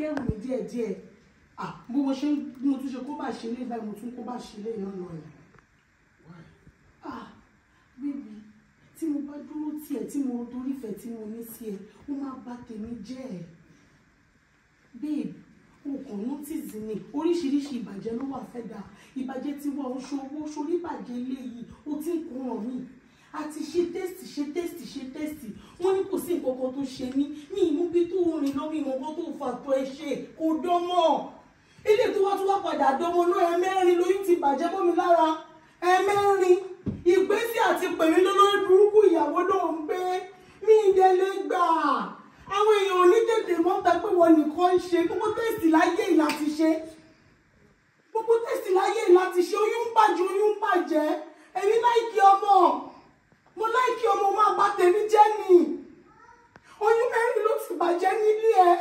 lẹ́rù mi díẹ̀díẹ̀. Bó mo tún ṣe kó bá ṣe lé báyìí mo tún kó bá ṣe lé náà lọ rẹ̀. Bébí tí mo bá dúró tiẹ̀ tí mo torí ìfẹ́ tí mo ní sí ẹ ó máa bà tèmi jẹ́ ẹ̀. Babe, o kàn notice ni oríṣiríṣi ìbàjẹ́ ló wà fẹ́ dà. Ìbàjẹ́ ti wà oṣù owó sórí ìbàjẹ́ eléyìí ó ti ń kó hàn mí. Àti ṣe tẹ́sítì wọ́n ní kò sí nǹkan kan tó ṣe mí ní ìmúbí tó rìn lórí nǹkan tó fà tó ẹ ṣe kò dánmọ́. Ilé tó wá padà dánmọ́ ló ẹ̀mẹ́rin lóyún ti bàjẹ́ mọ́ mi lára ẹ̀mẹ́rin. Ìgbésí àti pèmí lólórí burúkú ìyàwó náà ń gbé ní ìdẹ́lé gbà. Àwọn èèyàn ní tètè mọ́ta pé wọ́n nìkan ń ṣe gbogbo tẹ́sítì láyé ìlà ti ṣe. Gbogbo tẹ́sítì láyé ìlà ti ṣe oyún ń bàjẹ́. Èmi láìkí ọmọ. Mo láìkí ọmọ máa bá tèmi jẹ́ ni. Oyún mẹ́rin ló ti bàjẹ́ nílé ẹ.